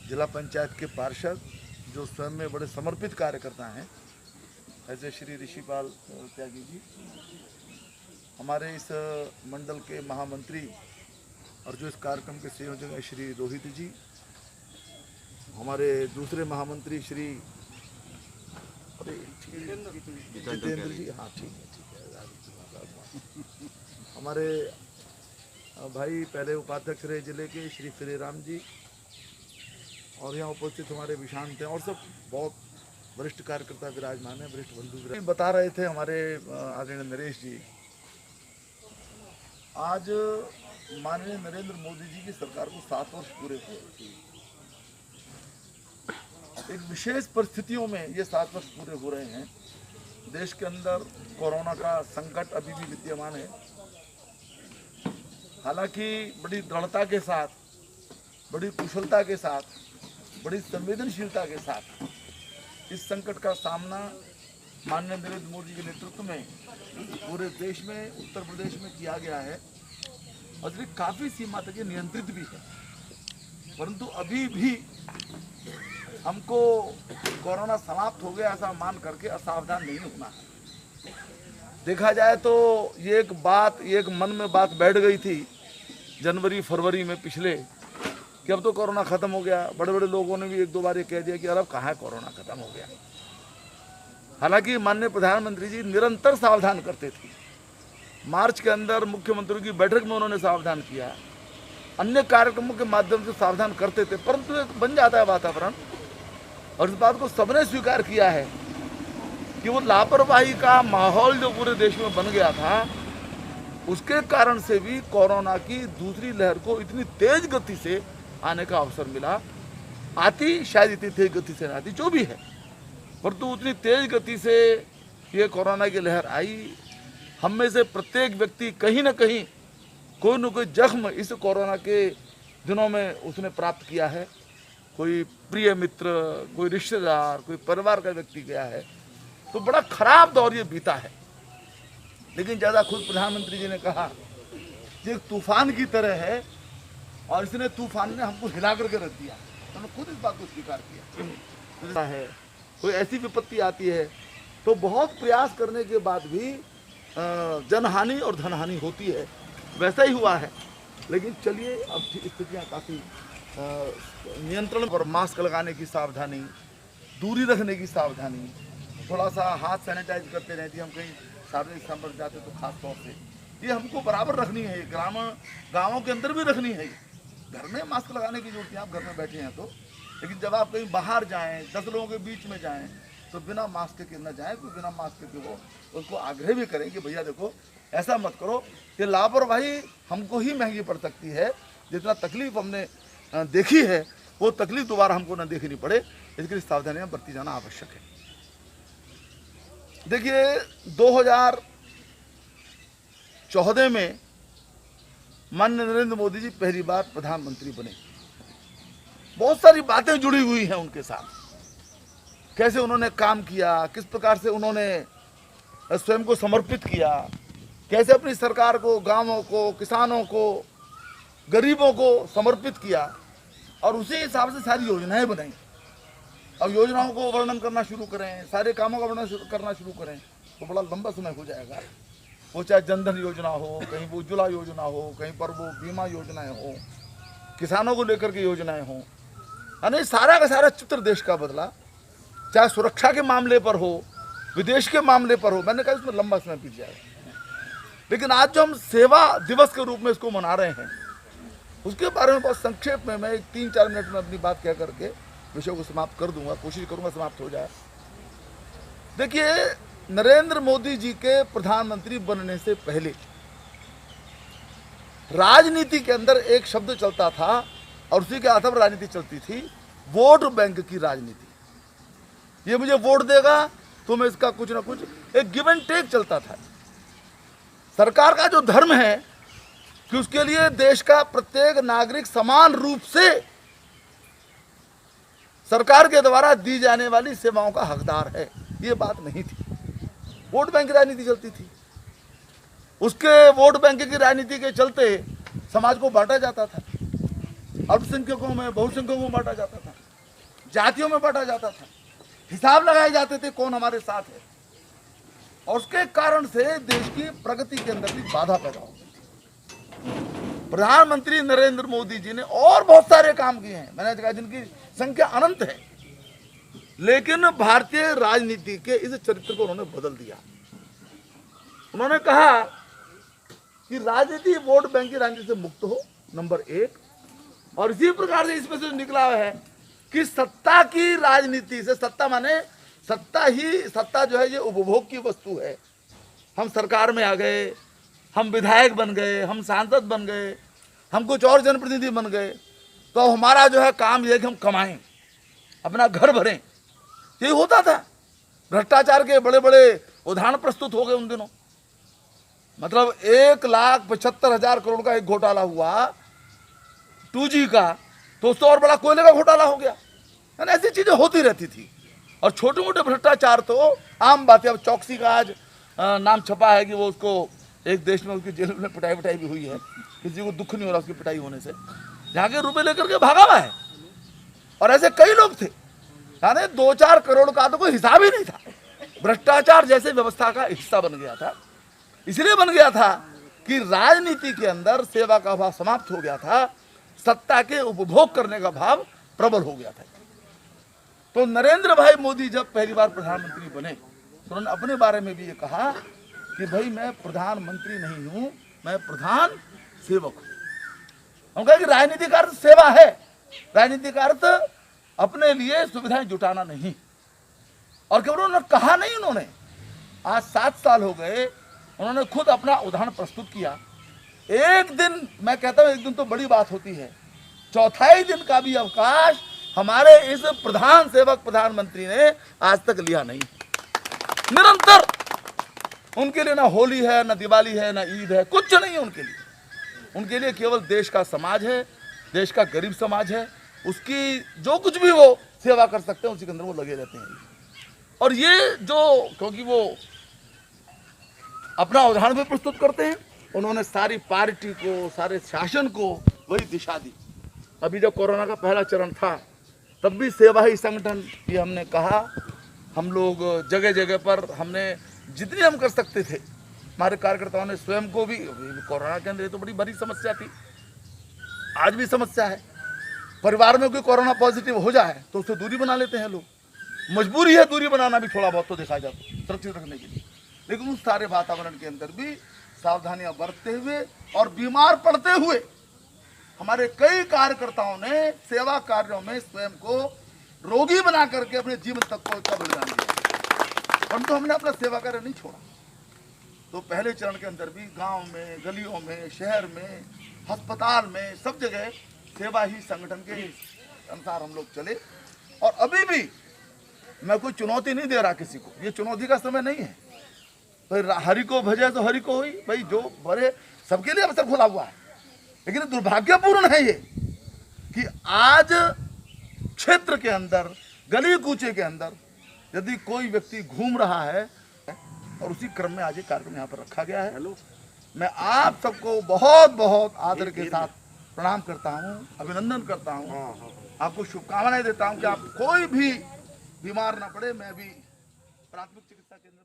जिला पंचायत के पार्षद जो स्वयं में बड़े समर्पित कार्यकर्ता हैं, ऐसे श्री ऋषिपाल त्यागी जी, हमारे इस मंडल के महामंत्री और जो इस कार्यक्रम के संयोजक हैं श्री रोहित जी, हमारे दूसरे महामंत्री श्री जितेंद्र जी, हाँ ठीक है, हमारे भाई पहले उपाध्यक्ष रहे जिले के श्री फ्रीराम जी, और यहाँ उपस्थित हमारे विशांत हैं और सब बहुत वरिष्ठ कार्यकर्ता विराजमान है, वरिष्ठ बंधु बता रहे थे हमारे आदरणीय नरेश जी। आज माननीय नरेंद्र मोदी जी की सरकार को 7 वर्ष पूरे हुए। एक विशेष परिस्थितियों में ये 7 वर्ष पूरे हो रहे हैं। देश के अंदर कोरोना का संकट अभी भी विद्यमान है। हालांकि बड़ी दृढ़ता के साथ, बड़ी कुशलता के साथ, बड़ी संवेदनशीलता के साथ इस संकट का सामना माननीय नरेंद्र मोदी के नेतृत्व में पूरे देश में, उत्तर प्रदेश में किया गया है और ये काफ़ी सीमा तक नियंत्रित भी है। परंतु अभी भी हमको कोरोना समाप्त हो गया ऐसा मान करके असावधान नहीं होना है। देखा जाए तो ये एक मन में बात बैठ गई थी जनवरी फरवरी में पिछले, कि अब तो कोरोना ख़त्म हो गया। बड़े बड़े लोगों ने भी 1-2 बार ये कह दिया कि अब कहाँ है, कोरोना ख़त्म हो गया। हालांकि माननीय प्रधानमंत्री जी निरंतर सावधान करते थे। मार्च के अंदर मुख्यमंत्री की बैठक में उन्होंने सावधान किया, अन्य कार्यक्रमों के माध्यम से सावधान करते थे, परंतु एक बन जाता है वातावरण, और इस बात को सबने स्वीकार किया है कि वो लापरवाही का माहौल जो पूरे देश में बन गया था, उसके कारण से भी कोरोना की दूसरी लहर को इतनी तेज गति से आने का अवसर मिला। आती शायद इतनी तेज गति से ना आती, जो भी है, परंतु उतनी तेज गति से ये कोरोना की लहर आई। हम में से प्रत्येक व्यक्ति कहीं ना कहीं कोई न कोई जख्म इस कोरोना के दिनों में उसने प्राप्त किया है। कोई प्रिय मित्र, कोई रिश्तेदार, कोई परिवार का व्यक्ति गया है, तो बड़ा खराब दौर ये बीता है। लेकिन ज़्यादा खुद प्रधानमंत्री जी ने कहा कि एक तूफान की तरह है और इसने तूफान ने हमको हिला करके रख दिया। उन्होंने खुद इस बात को स्वीकार किया है। कोई ऐसी विपत्ति आती है तो बहुत प्रयास करने के बाद भी जनहानि और धनहानि होती है, वैसा ही हुआ है। लेकिन चलिए, अब स्थितियाँ काफ़ी नियंत्रण पर, मास्क लगाने की सावधानी, दूरी रखने की सावधानी, थोड़ा सा हाथ सैनिटाइज करते रहती, हम कहीं सार्वजनिक स्थान पर जाते तो खास तौर से ये हमको बराबर रखनी है। गाँवों के अंदर भी रखनी है। घर में मास्क लगाने की जरूरत है, आप घर में बैठे हैं तो, लेकिन जब आप कहीं बाहर जाएं, 10 लोगों के बीच में जाएं, तो बिना मास्क के न जाएं। कोई बिना मास्क के हो उसको आग्रह भी करें कि भैया देखो ऐसा मत करो। ये लापरवाही हमको ही महंगी पड़ सकती है। जितना तकलीफ हमने देखी है वो तकलीफ दोबारा हमको न देखनी पड़े, इसके लिए सावधानियां बरती जाना आवश्यक है। देखिए, 2014 में माननीय नरेंद्र मोदी जी पहली बार प्रधानमंत्री बने। बहुत सारी बातें जुड़ी हुई हैं उनके साथ, कैसे उन्होंने काम किया, किस प्रकार से उन्होंने स्वयं को समर्पित किया, कैसे अपनी सरकार को, गांवों को, किसानों को, गरीबों को समर्पित किया, और उसी हिसाब से सारी योजनाएं बनाई। अब योजनाओं को वर्णन करना शुरू करें, सारे कामों का वर्णन करना शुरू करें तो बड़ा लंबा समय हो जाएगा। वो चाहे जनधन योजना हो, कहीं वो उज्ज्वला योजना हो, कहीं पर वो बीमा योजनाएं हो, किसानों को लेकर के योजनाएं हों, यानी सारा का सारा चित्र देश का बदला। चाहे सुरक्षा के मामले पर हो, विदेश के मामले पर हो, मैंने कहा इसमें लंबा समय बीत जाएगा। लेकिन आज जो हम सेवा दिवस के रूप में इसको मना रहे हैं, उसके बारे में बहुत संक्षेप में मैं 3-4 मिनट में अपनी बात कह करके विषय को समाप्त कर दूंगा, कोशिश करूंगा समाप्त हो जाए। देखिए, नरेंद्र मोदी जी के प्रधानमंत्री बनने से पहले राजनीति के अंदर एक शब्द चलता था और उसी के आधार पर राजनीति चलती थी, वोट बैंक की राजनीति। ये मुझे वोट देगा तो मैं इसका कुछ ना कुछ, एक गिव एंड टेक चलता था। सरकार का जो धर्म है कि उसके लिए देश का प्रत्येक नागरिक समान रूप से सरकार के द्वारा दी जाने वाली सेवाओं का हकदार है, ये बात नहीं थी। वोट बैंक की राजनीति चलती थी। उसके वोट बैंक की राजनीति के चलते समाज को बांटा जाता था, अल्पसंख्यकों में, बहुसंख्यकों में बांटा जाता था। जातियों में बांटा जाता था, हिसाब लगाए जाते थे कौन हमारे साथ है, और उसके कारण से देश की प्रगति के अंदर भी बाधा पैदा हो गई। प्रधानमंत्री नरेंद्र मोदी जी ने और बहुत सारे काम किए हैं, मैंने कहा जिनकी संख्या अनंत है, लेकिन भारतीय राजनीति के इस चरित्र को उन्होंने बदल दिया। उन्होंने कहा कि राजनीति वोट बैंक की राजनीति से मुक्त हो, नंबर 1, और इसी प्रकार से इसमें से निकला है कि सत्ता की राजनीति से, सत्ता माने सत्ता जो है ये उपभोग की वस्तु है। हम सरकार में आ गए, हम विधायक बन गए, हम सांसद बन गए, हम कुछ और जनप्रतिनिधि बन गए, तो हमारा जो है काम यह है कि हम कमाएं, अपना घर भरें, यही होता था। भ्रष्टाचार के बड़े बड़े उदाहरण प्रस्तुत हो गए उन दिनों। मतलब 1,75,000 करोड़ का एक घोटाला हुआ 2G का, तो उससे और बड़ा कोयले का घोटाला हो गया। ऐसी चीजें होती रहती थी, और छोटे मोटे भ्रष्टाचार तो आम बात है। अब चौकसी का आज नाम छपा है कि वो उसको एक देश में उसकी जेल में पिटाई भी हुई है, किसी को दुख नहीं हो रहा उसकी पिटाई होने से, यहाँ के रुपए लेकर के भागा हुआ है। और ऐसे कई लोग थे, यानी 2-4 करोड़ का तो कोई हिसाब ही नहीं था। भ्रष्टाचार जैसे व्यवस्था का हिस्सा बन गया था। इसलिए बन गया था कि राजनीति के अंदर सेवा का भाव समाप्त हो गया था, सत्ता के उपभोग करने का भाव प्रबल हो गया था। तो नरेंद्र भाई मोदी जब पहली बार प्रधानमंत्री बने तो उन्होंने अपने बारे में भी ये कहा कि भाई मैं प्रधानमंत्री नहीं हूं, मैं प्रधान सेवक हूं। हम कहा कि राजनीति का अर्थ सेवा है, राजनीति का अर्थ अपने लिए सुविधाएं जुटाना नहीं। और केवल उन्होंने कहा नहीं, उन्होंने आज 7 साल हो गए, उन्होंने खुद अपना उदाहरण प्रस्तुत किया। एक दिन, मैं कहता हूं एक दिन तो बड़ी बात होती है, चौथाई दिन का भी अवकाश हमारे इस प्रधान सेवक प्रधानमंत्री ने आज तक लिया नहीं। निरंतर उनके लिए ना होली है, ना दिवाली है, ना ईद है, कुछ नहीं है उनके लिए। उनके लिए केवल देश का समाज है, देश का गरीब समाज है, उसकी जो कुछ भी वो सेवा कर सकते हैं उसी के अंदर वो लगे रहते हैं। और ये जो, क्योंकि वो अपना उदाहरण भी प्रस्तुत करते हैं, उन्होंने सारी पार्टी को, सारे शासन को वही दिशा दी। अभी जब कोरोना का पहला चरण था तब भी सेवा ही संगठन की हमने कहा, हम लोग जगह जगह पर हमने जितनी हम कर सकते थे, हमारे कार्यकर्ताओं ने स्वयं को भी, कोरोना के अंदर तो बड़ी बड़ी समस्या थी, आज भी समस्या है। परिवार में कोई कोरोना पॉजिटिव हो जाए तो उससे दूरी बना लेते हैं लोग, मजबूरी है दूरी बनाना भी, थोड़ा बहुत तो देखा जाता है सुरक्षित रखने के लिए। लेकिन उस सारे वातावरण के अंदर भी सावधानियां बरतते हुए और बीमार पड़ते हुए हमारे कई कार्यकर्ताओं ने सेवा कार्यों में स्वयं को रोगी बना करके अपने जीवन तक का बलिदान दिया। परंतु हमने अपना सेवा कार्य नहीं छोड़ा। तो पहले चरण के अंदर भी गांव में, गलियों में, शहर में, अस्पताल में, सब जगह सेवा ही संगठन के अनुसार हम लोग चले। और अभी भी मैं कोई चुनौती नहीं दे रहा किसी को, ये चुनौती का समय नहीं है। भाई हरि को भजे तो हरि को हुई, भाई जो भरे सबके लिए अवसर खुला हुआ है। लेकिन दुर्भाग्यपूर्ण है ये कि आज क्षेत्र के अंदर, गली कूचे के अंदर यदि कोई व्यक्ति घूम रहा है, और उसी क्रम में आज ये कार्यक्रम यहाँ पर रखा गया है। मैं आप सबको बहुत बहुत आदर के साथ प्रणाम करता हूँ, अभिनंदन करता हूँ, आपको शुभकामनाएं देता हूँ कि आप कोई भी बीमार ना पड़े। मैं भी प्राथमिक चिकित्सा केंद्र